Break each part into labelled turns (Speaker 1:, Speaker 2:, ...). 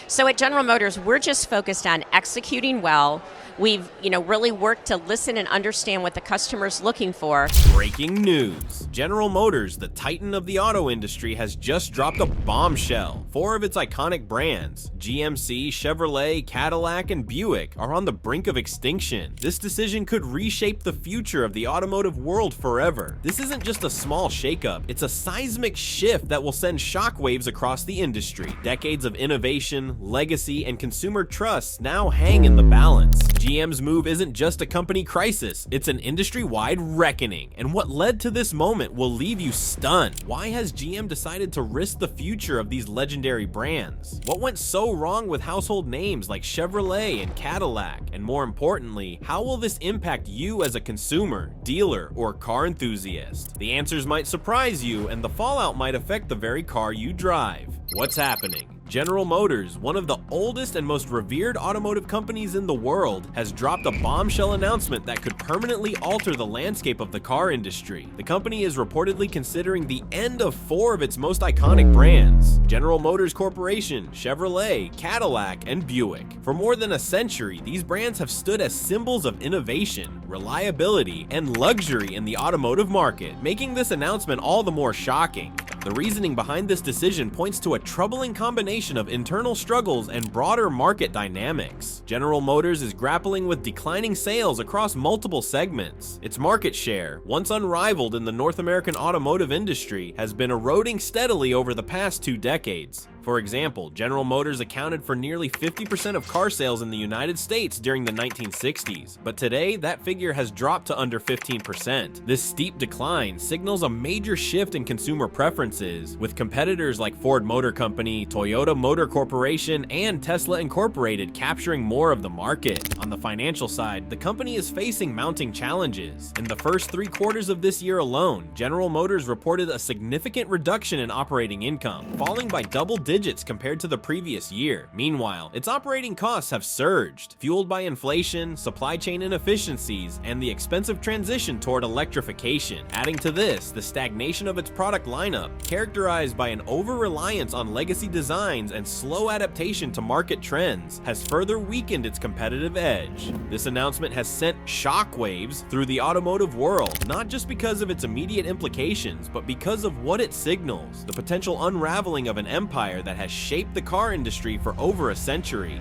Speaker 1: So at General Motors, we're just focused on executing well. We've, really worked to listen and understand what the customer's looking for.
Speaker 2: Breaking news. General Motors, the titan of the auto industry, has just dropped a bombshell. 4 of its iconic brands, GMC, Chevrolet, Cadillac, and Buick, are on the brink of extinction. This decision could reshape the future of the automotive world forever. This isn't just a small shakeup, it's a seismic shift that will send shockwaves across the industry. Decades of innovation, legacy, and consumer trust now hang in the balance. GM's move isn't just a company crisis, it's an industry-wide reckoning, and what led to this moment will leave you stunned. Why has GM decided to risk the future of these legendary brands? What went so wrong with household names like Chevrolet and Cadillac? And more importantly, how will this impact you as a consumer, dealer, or car enthusiast? The answers might surprise you, and the fallout might affect the very car you drive. What's happening? General Motors, one of the oldest and most revered automotive companies in the world, has dropped a bombshell announcement that could permanently alter the landscape of the car industry. The company is reportedly considering the end of 4 of its most iconic brands: General Motors Corporation, Chevrolet, Cadillac, and Buick. For more than a century, these brands have stood as symbols of innovation, reliability, and luxury in the automotive market, making this announcement all the more shocking. The reasoning behind this decision points to a troubling combination of internal struggles and broader market dynamics. General Motors is grappling with declining sales across multiple segments. Its market share, once unrivaled in the North American automotive industry, has been eroding steadily over the past 2 decades. For example, General Motors accounted for nearly 50% of car sales in the United States during the 1960s, but today that figure has dropped to under 15%. This steep decline signals a major shift in consumer preferences, with competitors like Ford Motor Company, Toyota Motor Corporation, and Tesla Incorporated capturing more of the market. On the financial side, the company is facing mounting challenges. In the first 3 quarters of this year alone, General Motors reported a significant reduction in operating income, falling by double digits compared to the previous year. Meanwhile, its operating costs have surged, fueled by inflation, supply chain inefficiencies, and the expensive transition toward electrification. Adding to this, the stagnation of its product lineup, characterized by an over-reliance on legacy designs and slow adaptation to market trends, has further weakened its competitive edge. This announcement has sent shockwaves through the automotive world, not just because of its immediate implications, but because of what it signals: the potential unraveling of an empire that has shaped the car industry for over a century.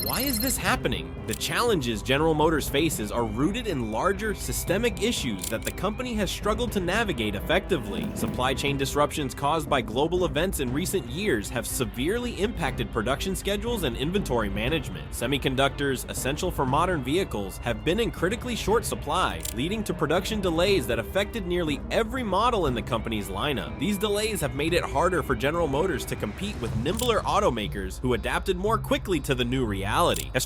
Speaker 2: Why is this happening? The challenges General Motors faces are rooted in larger, systemic issues that the company has struggled to navigate effectively. Supply chain disruptions caused by global events in recent years have severely impacted production schedules and inventory management. Semiconductors, essential for modern vehicles, have been in critically short supply, leading to production delays that affected nearly every model in the company's lineup. These delays have made it harder for General Motors to compete with nimbler automakers who adapted more quickly to the new reality.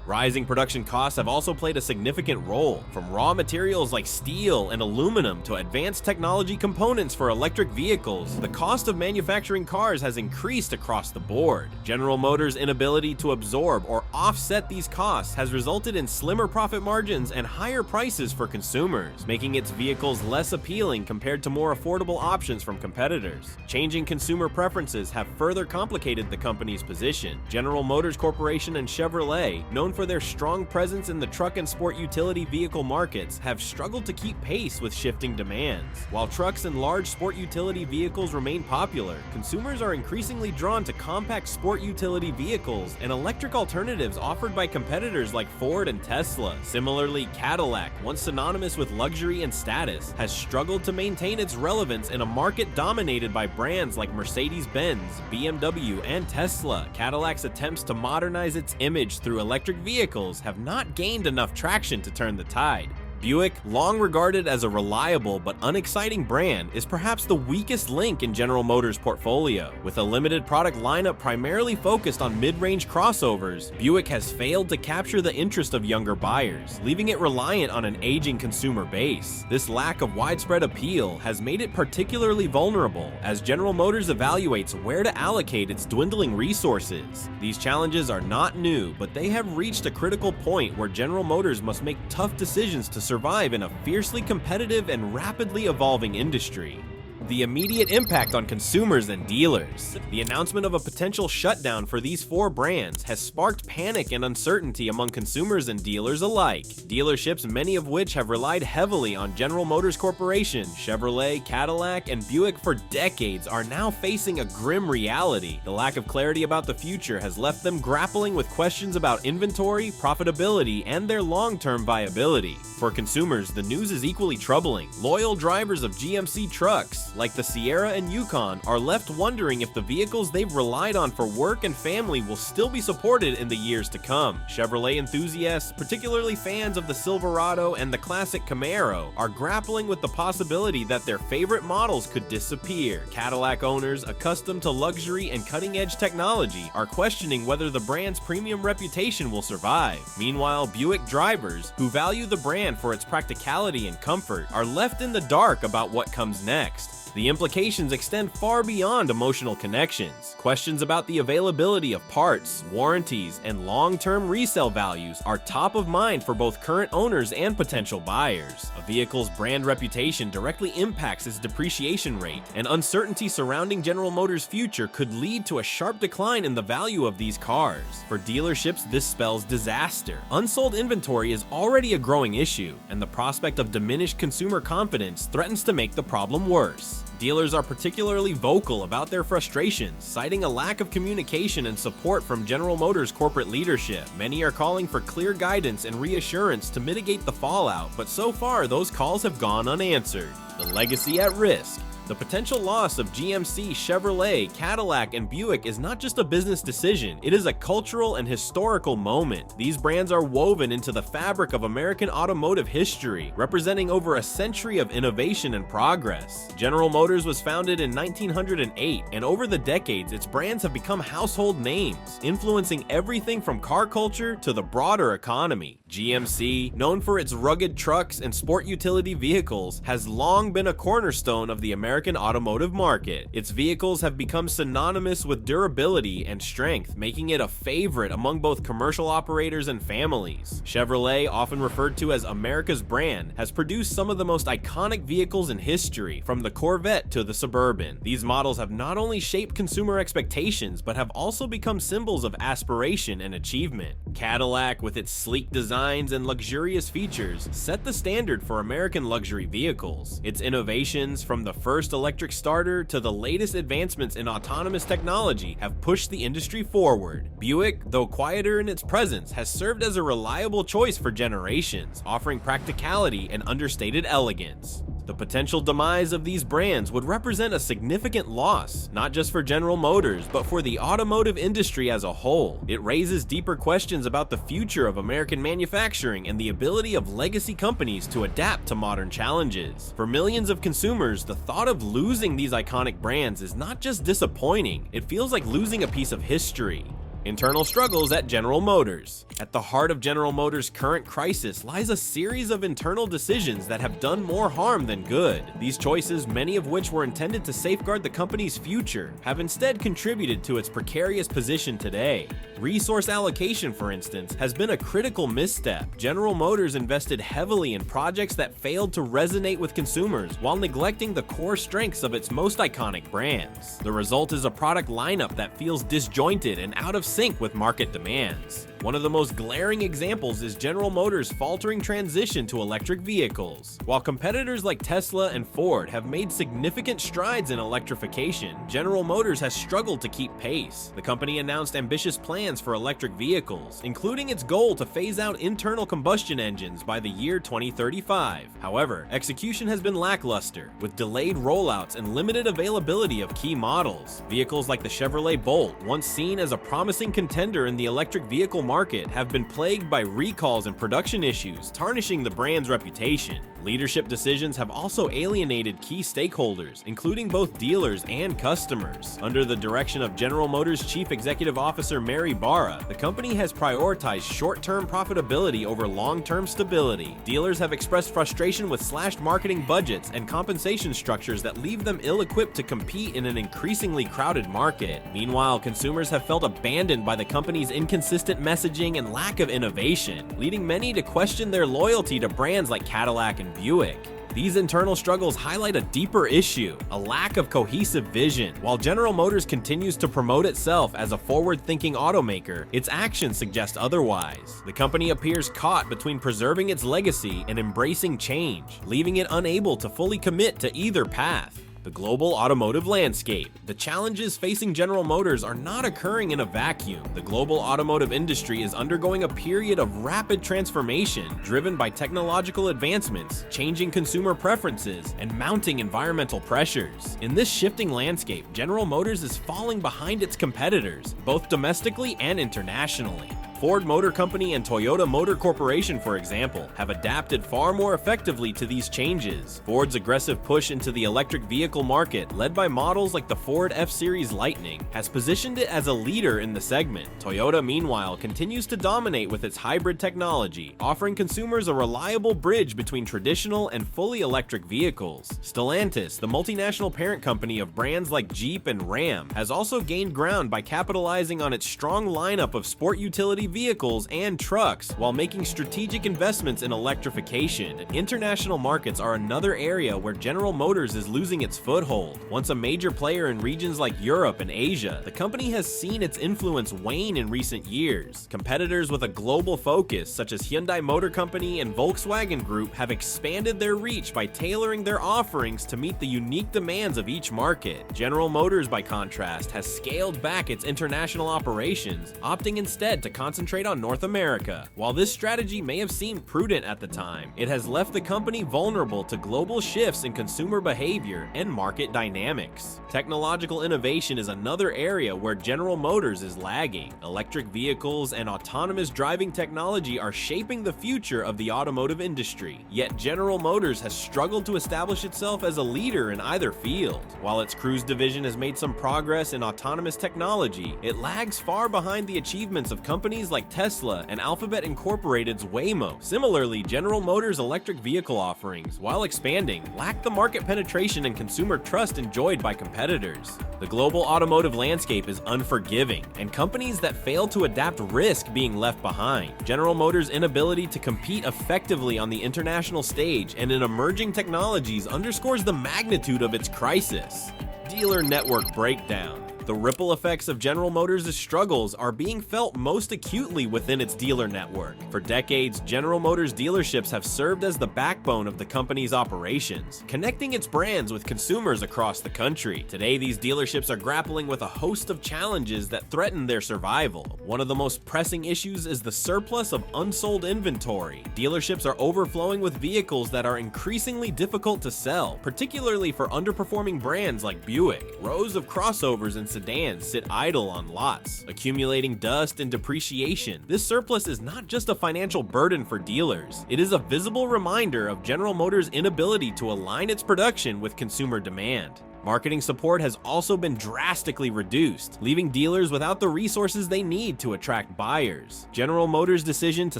Speaker 2: Rising production costs have also played a significant role, from raw materials like steel and aluminum to advanced technology components for electric vehicles. The cost of manufacturing cars has increased across the board. General Motors' inability to absorb or offset these costs has resulted in slimmer profit margins and higher prices for consumers, making its vehicles less appealing compared to more affordable options from competitors. Changing consumer preferences have further complicated the company's position. General Motors Corporation and Chevrolet, known for their strong presence in the truck and sport utility vehicle markets, have struggled to keep pace with shifting demands. While trucks and large sport utility vehicles remain popular, consumers are increasingly drawn to compact sport utility vehicles and electric alternatives offered by competitors like Ford and Tesla. Similarly, Cadillac, once synonymous with luxury and status, has struggled to maintain its relevance in a market dominated by brands like Mercedes-Benz, BMW, and Tesla. Cadillac's attempts to modernize its image through electric vehicles have not gained enough traction to turn the tide. Buick, long regarded as a reliable but unexciting brand, is perhaps the weakest link in General Motors' portfolio. With a limited product lineup primarily focused on mid-range crossovers, Buick has failed to capture the interest of younger buyers, leaving it reliant on an aging consumer base. This lack of widespread appeal has made it particularly vulnerable as General Motors evaluates where to allocate its dwindling resources. These challenges are not new, but they have reached a critical point where General Motors must make tough decisions to survive in a fiercely competitive and rapidly evolving industry. The immediate impact on consumers and dealers. The announcement of a potential shutdown for these four brands has sparked panic and uncertainty among consumers and dealers alike. Dealerships, many of which have relied heavily on General Motors Corporation, Chevrolet, Cadillac, and Buick for decades, are now facing a grim reality. The lack of clarity about the future has left them grappling with questions about inventory, profitability, and their long-term viability. For consumers, the news is equally troubling. Loyal drivers of GMC trucks, like the Sierra and Yukon, are left wondering if the vehicles they've relied on for work and family will still be supported in the years to come. Chevrolet enthusiasts, particularly fans of the Silverado and the classic Camaro, are grappling with the possibility that their favorite models could disappear. Cadillac owners, accustomed to luxury and cutting-edge technology, are questioning whether the brand's premium reputation will survive. Meanwhile, Buick drivers, who value the brand for its practicality and comfort, are left in the dark about what comes next. The implications extend far beyond emotional connections. Questions about the availability of parts, warranties, and long-term resale values are top of mind for both current owners and potential buyers. A vehicle's brand reputation directly impacts its depreciation rate, and uncertainty surrounding General Motors' future could lead to a sharp decline in the value of these cars. For dealerships, this spells disaster. Unsold inventory is already a growing issue, and the prospect of diminished consumer confidence threatens to make the problem worse. Dealers are particularly vocal about their frustrations, citing a lack of communication and support from General Motors corporate leadership. Many are calling for clear guidance and reassurance to mitigate the fallout, but so far those calls have gone unanswered. The legacy at risk. The potential loss of GMC, Chevrolet, Cadillac, and Buick is not just a business decision, it is a cultural and historical moment. These brands are woven into the fabric of American automotive history, representing over a century of innovation and progress. General Motors was founded in 1908, and over the decades, its brands have become household names, influencing everything from car culture to the broader economy. GMC, known for its rugged trucks and sport utility vehicles, has long been a cornerstone of the American automotive market. Its vehicles have become synonymous with durability and strength, making it a favorite among both commercial operators and families. Chevrolet, often referred to as America's brand, has produced some of the most iconic vehicles in history, from the Corvette to the Suburban. These models have not only shaped consumer expectations, but have also become symbols of aspiration and achievement. Cadillac, with its sleek designs and luxurious features, set the standard for American luxury vehicles. Its innovations, from the first electric starter to the latest advancements in autonomous technology, have pushed the industry forward. Buick, though quieter in its presence, has served as a reliable choice for generations, offering practicality and understated elegance. The potential demise of these brands would represent a significant loss, not just for General Motors, but for the automotive industry as a whole. It raises deeper questions about the future of American manufacturing and the ability of legacy companies to adapt to modern challenges. For millions of consumers, the thought of losing these iconic brands is not just disappointing, it feels like losing a piece of history. Internal struggles at General Motors. At the heart of General Motors' current crisis lies a series of internal decisions that have done more harm than good. These choices, many of which were intended to safeguard the company's future, have instead contributed to its precarious position today. Resource allocation, for instance, has been a critical misstep. General Motors invested heavily in projects that failed to resonate with consumers while neglecting the core strengths of its most iconic brands. The result is a product lineup that feels disjointed and out of sync with market demands. One of the most glaring examples is General Motors' faltering transition to electric vehicles. While competitors like Tesla and Ford have made significant strides in electrification, General Motors has struggled to keep pace. The company announced ambitious plans for electric vehicles, including its goal to phase out internal combustion engines by the year 2035. However, execution has been lackluster, with delayed rollouts and limited availability of key models. Vehicles like the Chevrolet Bolt, once seen as a promising contender in the electric vehicle market, have been plagued by recalls and production issues, tarnishing the brand's reputation. Leadership decisions have also alienated key stakeholders, including both dealers and customers. Under the direction of General Motors Chief Executive Officer Mary Barra, the company has prioritized short-term profitability over long-term stability. Dealers have expressed frustration with slashed marketing budgets and compensation structures that leave them ill-equipped to compete in an increasingly crowded market. Meanwhile, consumers have felt abandoned by the company's inconsistent messaging messaging, and lack of innovation, leading many to question their loyalty to brands like Cadillac and Buick. These internal struggles highlight a deeper issue, a lack of cohesive vision. While General Motors continues to promote itself as a forward-thinking automaker, its actions suggest otherwise. The company appears caught between preserving its legacy and embracing change, leaving it unable to fully commit to either path. The global automotive landscape. The challenges facing General Motors are not occurring in a vacuum. The global automotive industry is undergoing a period of rapid transformation, driven by technological advancements, changing consumer preferences, and mounting environmental pressures. In this shifting landscape, General Motors is falling behind its competitors, both domestically and internationally. Ford Motor Company and Toyota Motor Corporation, for example, have adapted far more effectively to these changes. Ford's aggressive push into the electric vehicle market, led by models like the Ford F-Series Lightning, has positioned it as a leader in the segment. Toyota, meanwhile, continues to dominate with its hybrid technology, offering consumers a reliable bridge between traditional and fully electric vehicles. Stellantis, the multinational parent company of brands like Jeep and Ram, has also gained ground by capitalizing on its strong lineup of sport utility vehicles and trucks while making strategic investments in electrification. International markets are another area where General Motors is losing its foothold. Once a major player in regions like Europe and Asia, the company has seen its influence wane in recent years. Competitors with a global focus, such as Hyundai Motor Company and Volkswagen Group, have expanded their reach by tailoring their offerings to meet the unique demands of each market. General Motors, by contrast, has scaled back its international operations, opting instead to concentrate on North America. While this strategy may have seemed prudent at the time, it has left the company vulnerable to global shifts in consumer behavior and market dynamics. Technological innovation is another area where General Motors is lagging. Electric vehicles and autonomous driving technology are shaping the future of the automotive industry, yet General Motors has struggled to establish itself as a leader in either field. While its Cruise division has made some progress in autonomous technology, it lags far behind the achievements of companies like Tesla and Alphabet Incorporated's Waymo. Similarly, General Motors' electric vehicle offerings, while expanding, lack the market penetration and consumer trust enjoyed by competitors. The global automotive landscape is unforgiving, and companies that fail to adapt risk being left behind. General Motors' inability to compete effectively on the international stage and in emerging technologies underscores the magnitude of its crisis. Dealer network breakdown. The ripple effects of General Motors' struggles are being felt most acutely within its dealer network. For decades, General Motors dealerships have served as the backbone of the company's operations, connecting its brands with consumers across the country. Today, these dealerships are grappling with a host of challenges that threaten their survival. One of the most pressing issues is the surplus of unsold inventory. Dealerships are overflowing with vehicles that are increasingly difficult to sell, particularly for underperforming brands like Buick. Rows of crossovers and sedans sit idle on lots, accumulating dust and depreciation. This surplus is not just a financial burden for dealers, it is a visible reminder of General Motors' inability to align its production with consumer demand. Marketing support has also been drastically reduced, leaving dealers without the resources they need to attract buyers. General Motors' decision to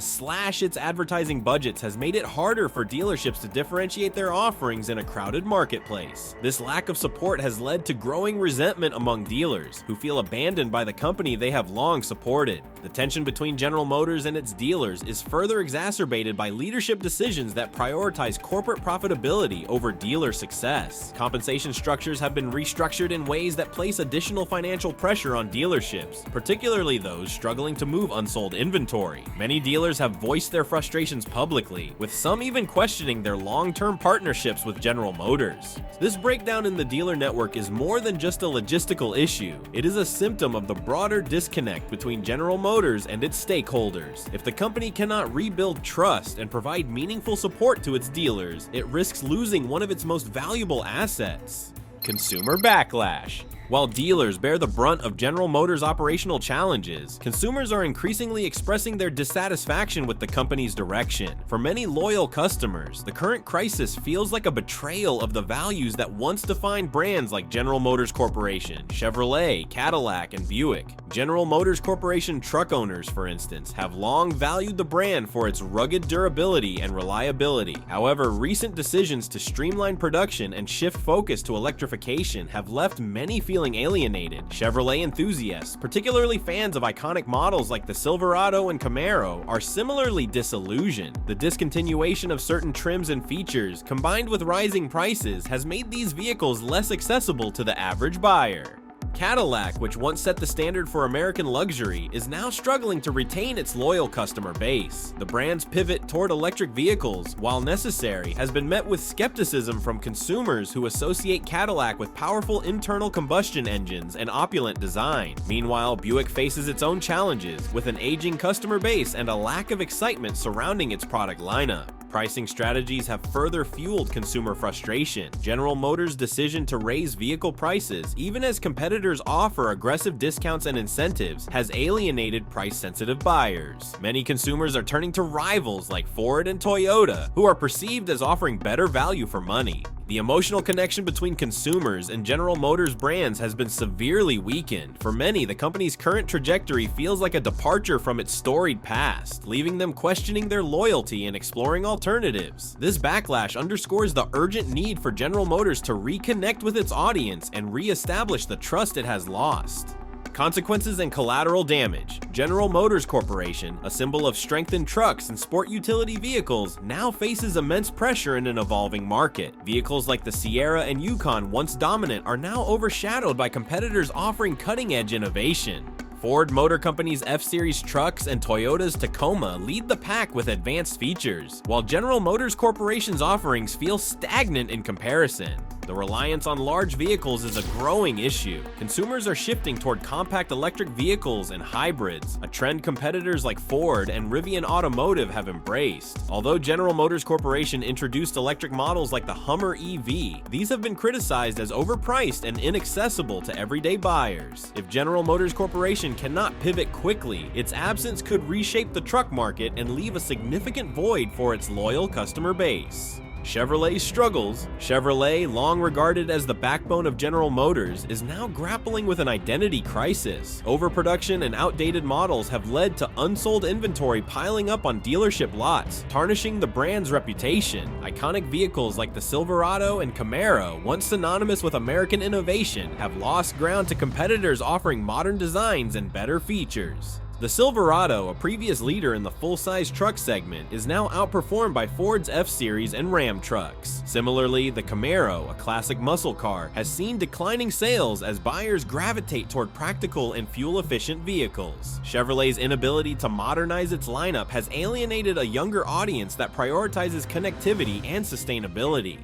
Speaker 2: slash its advertising budgets has made it harder for dealerships to differentiate their offerings in a crowded marketplace. This lack of support has led to growing resentment among dealers, who feel abandoned by the company they have long supported. The tension between General Motors and its dealers is further exacerbated by leadership decisions that prioritize corporate profitability over dealer success. Compensation structures have been restructured in ways that place additional financial pressure on dealerships, particularly those struggling to move unsold inventory. Many dealers have voiced their frustrations publicly, with some even questioning their long-term partnerships with General Motors. This breakdown in the dealer network is more than just a logistical issue. It is a symptom of the broader disconnect between General Motors and its stakeholders. If the company cannot rebuild trust and provide meaningful support to its dealers, it risks losing one of its most valuable assets. Consumer backlash. While dealers bear the brunt of General Motors' operational challenges, consumers are increasingly expressing their dissatisfaction with the company's direction. For many loyal customers, the current crisis feels like a betrayal of the values that once defined brands like General Motors Corporation, Chevrolet, Cadillac, and Buick. General Motors Corporation truck owners, for instance, have long valued the brand for its rugged durability and reliability. However, recent decisions to streamline production and shift focus to electrification have left many feeling feeling alienated. Chevrolet enthusiasts, particularly fans of iconic models like the Silverado and Camaro, are similarly disillusioned. The discontinuation of certain trims and features, combined with rising prices, has made these vehicles less accessible to the average buyer. Cadillac, which once set the standard for American luxury, is now struggling to retain its loyal customer base. The brand's pivot toward electric vehicles, while necessary, has been met with skepticism from consumers who associate Cadillac with powerful internal combustion engines and opulent design. Meanwhile, Buick faces its own challenges, with an aging customer base and a lack of excitement surrounding its product lineup. Pricing strategies have further fueled consumer frustration. General Motors' decision to raise vehicle prices, even as competitors offer aggressive discounts and incentives, has alienated price-sensitive buyers. Many consumers are turning to rivals like Ford and Toyota, who are perceived as offering better value for money. The emotional connection between consumers and General Motors brands has been severely weakened. For many, the company's current trajectory feels like a departure from its storied past, leaving them questioning their loyalty and exploring alternatives. This backlash underscores the urgent need for General Motors to reconnect with its audience and re-establish the trust it has lost. Consequences and collateral damage. General Motors Corporation, a symbol of strength in trucks and sport utility vehicles, now faces immense pressure in an evolving market. Vehicles like the Sierra and Yukon, once dominant, are now overshadowed by competitors offering cutting-edge innovation. Ford Motor Company's F-Series trucks and Toyota's Tacoma lead the pack with advanced features, while General Motors Corporation's offerings feel stagnant in comparison. The reliance on large vehicles is a growing issue. Consumers are shifting toward compact electric vehicles and hybrids, a trend competitors like Ford and Rivian Automotive have embraced. Although General Motors Corporation introduced electric models like the Hummer EV, these have been criticized as overpriced and inaccessible to everyday buyers. If General Motors Corporation cannot pivot quickly, its absence could reshape the truck market and leave a significant void for its loyal customer base. Chevrolet's struggles. Chevrolet, long regarded as the backbone of General Motors, is now grappling with an identity crisis. Overproduction and outdated models have led to unsold inventory piling up on dealership lots, tarnishing the brand's reputation. Iconic vehicles like the Silverado and Camaro, once synonymous with American innovation, have lost ground to competitors offering modern designs and better features. The Silverado, a previous leader in the full-size truck segment, is now outperformed by Ford's F-Series and Ram trucks. Similarly, the Camaro, a classic muscle car, has seen declining sales as buyers gravitate toward practical and fuel-efficient vehicles. Chevrolet's inability to modernize its lineup has alienated a younger audience that prioritizes connectivity and sustainability.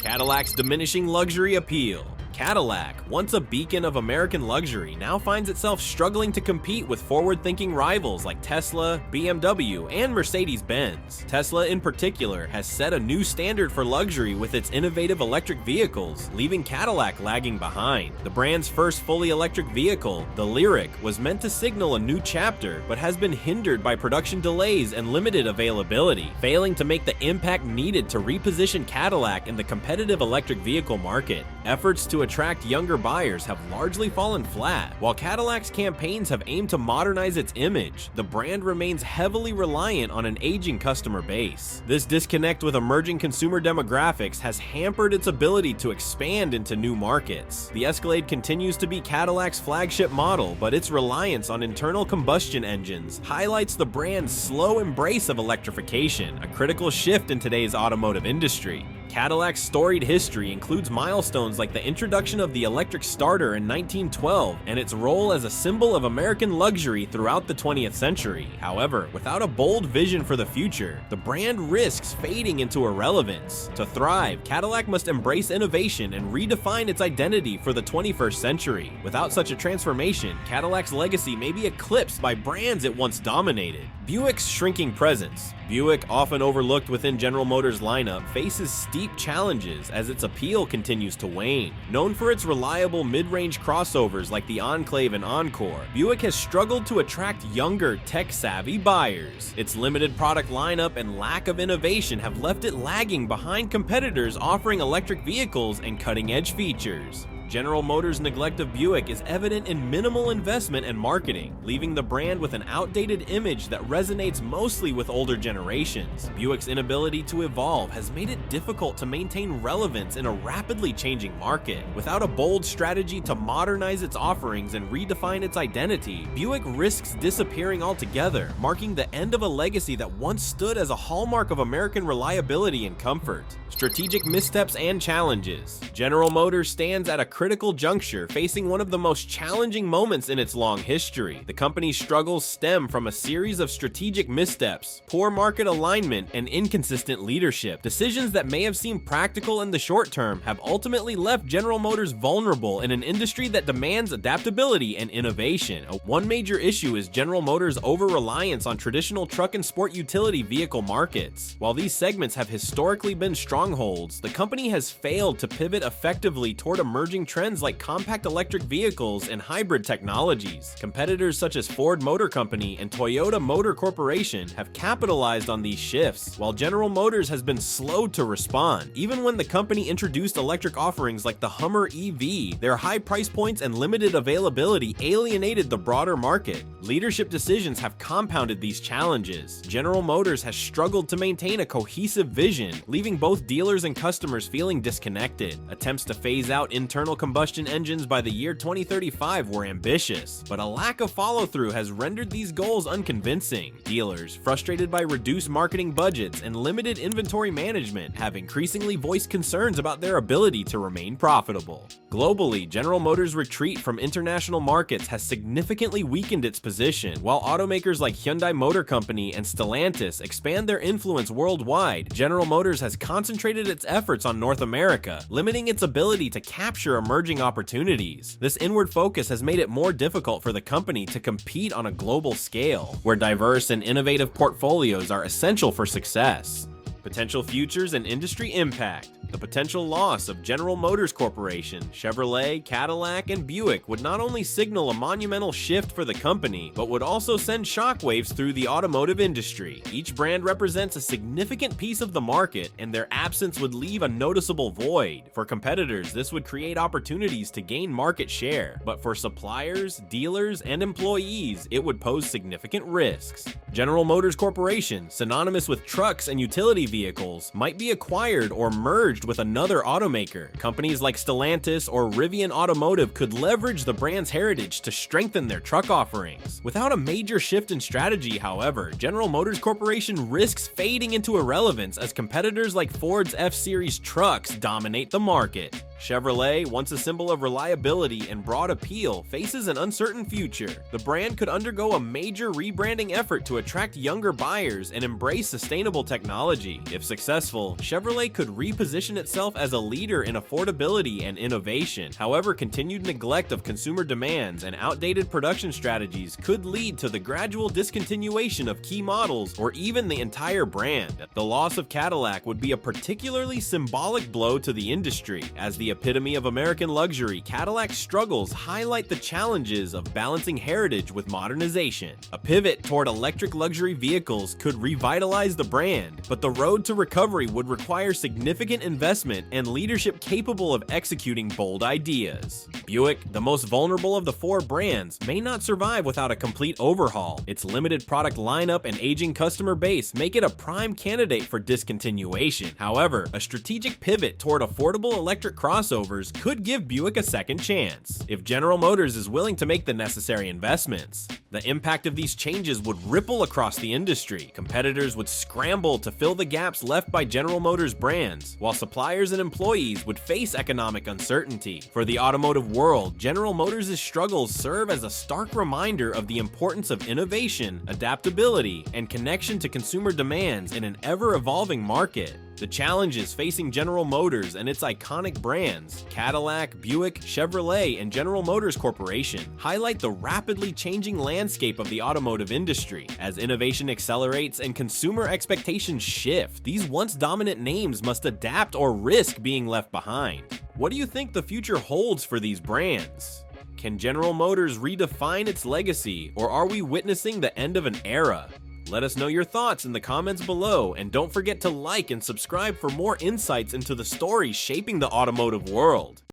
Speaker 2: Cadillac's diminishing luxury appeal. Cadillac, once a beacon of American luxury, now finds itself struggling to compete with forward-thinking rivals like Tesla, BMW, and Mercedes-Benz. Tesla, in particular, has set a new standard for luxury with its innovative electric vehicles, leaving Cadillac lagging behind. The brand's first fully electric vehicle, the Lyriq, was meant to signal a new chapter, but has been hindered by production delays and limited availability, failing to make the impact needed to reposition Cadillac in the competitive electric vehicle market. Efforts to attract younger buyers have largely fallen flat. While Cadillac's campaigns have aimed to modernize its image, the brand remains heavily reliant on an aging customer base. This disconnect with emerging consumer demographics has hampered its ability to expand into new markets. The Escalade continues to be Cadillac's flagship model, but its reliance on internal combustion engines highlights the brand's slow embrace of electrification, a critical shift in today's automotive industry. Cadillac's storied history includes milestones like the introduction of the electric starter in 1912 and its role as a symbol of American luxury throughout the 20th century. However, without a bold vision for the future, the brand risks fading into irrelevance. To thrive, Cadillac must embrace innovation and redefine its identity for the 21st century. Without such a transformation, Cadillac's legacy may be eclipsed by brands it once dominated. Buick's shrinking presence. Buick, often overlooked within General Motors' lineup, faces steep challenges as its appeal continues to wane. Known for its reliable mid-range crossovers like the Enclave and Encore, Buick has struggled to attract younger, tech-savvy buyers. Its limited product lineup and lack of innovation have left it lagging behind competitors offering electric vehicles and cutting-edge features. General Motors' neglect of Buick is evident in minimal investment and marketing, leaving the brand with an outdated image that resonates mostly with older generations. Buick's inability to evolve has made it difficult to maintain relevance in a rapidly changing market. Without a bold strategy to modernize its offerings and redefine its identity, Buick risks disappearing altogether, marking the end of a legacy that once stood as a hallmark of American reliability and comfort. Strategic missteps and challenges. General Motors stands at a critical juncture, facing one of the most challenging moments in its long history. The company's struggles stem from a series of strategic missteps, poor market alignment, and inconsistent leadership. Decisions that may have seemed practical in the short term have ultimately left General Motors vulnerable in an industry that demands adaptability and innovation. One major issue is General Motors' over-reliance on traditional truck and sport utility vehicle markets. While these segments have historically been strongholds, the company has failed to pivot effectively toward emerging trends like compact electric vehicles and hybrid technologies. Competitors such as Ford Motor Company and Toyota Motor Corporation have capitalized on these shifts, while General Motors has been slow to respond. Even when the company introduced electric offerings like the Hummer EV, their high price points and limited availability alienated the broader market. Leadership decisions have compounded these challenges. General Motors has struggled to maintain a cohesive vision, leaving both dealers and customers feeling disconnected. Attempts to phase out internal combustion engines by the year 2035 were ambitious, but a lack of follow-through has rendered these goals unconvincing. Dealers, frustrated by reduced marketing budgets and limited inventory management, have increasingly voiced concerns about their ability to remain profitable. Globally, General Motors' retreat from international markets has significantly weakened its position. While automakers like Hyundai Motor Company and Stellantis expand their influence worldwide, General Motors has concentrated its efforts on North America, limiting its ability to capture emerging opportunities. This inward focus has made it more difficult for the company to compete on a global scale, where diverse and innovative portfolios are essential for success. Potential futures and industry impact. The potential loss of General Motors Corporation, Chevrolet, Cadillac, and Buick would not only signal a monumental shift for the company, but would also send shockwaves through the automotive industry. Each brand represents a significant piece of the market, and their absence would leave a noticeable void. For competitors, this would create opportunities to gain market share, but for suppliers, dealers, and employees, it would pose significant risks. General Motors Corporation, synonymous with trucks and utility vehicles, might be acquired or merged with another automaker. Companies like Stellantis or Rivian Automotive could leverage the brand's heritage to strengthen their truck offerings. Without a major shift in strategy, however, General Motors Corporation risks fading into irrelevance as competitors like Ford's F-Series trucks dominate the market. Chevrolet, once a symbol of reliability and broad appeal, faces an uncertain future. The brand could undergo a major rebranding effort to attract younger buyers and embrace sustainable technology. If successful, Chevrolet could reposition itself as a leader in affordability and innovation. However, continued neglect of consumer demands and outdated production strategies could lead to the gradual discontinuation of key models or even the entire brand. The loss of Cadillac would be a particularly symbolic blow to the industry. As the epitome of American luxury, Cadillac's struggles highlight the challenges of balancing heritage with modernization. A pivot toward electric luxury vehicles could revitalize the brand, but the road to recovery would require significant investment and leadership capable of executing bold ideas. Buick, the most vulnerable of the four brands, may not survive without a complete overhaul. Its limited product lineup and aging customer base make it a prime candidate for discontinuation. However, a strategic pivot toward affordable electric crossovers could give Buick a second chance, if General Motors is willing to make the necessary investments. The impact of these changes would ripple across the industry. Competitors would scramble to fill the gaps left by General Motors brands, while suppliers and employees would face economic uncertainty. For the automotive world, General Motors' struggles serve as a stark reminder of the importance of innovation, adaptability, and connection to consumer demands in an ever-evolving market. The challenges facing General Motors and its iconic brands, Cadillac, Buick, Chevrolet, and General Motors Corporation, highlight the rapidly changing landscape of the automotive industry. As innovation accelerates and consumer expectations shift, these once dominant names must adapt or risk being left behind. What do you think the future holds for these brands? Can General Motors redefine its legacy, or are we witnessing the end of an era? Let us know your thoughts in the comments below, and don't forget to like and subscribe for more insights into the stories shaping the automotive world.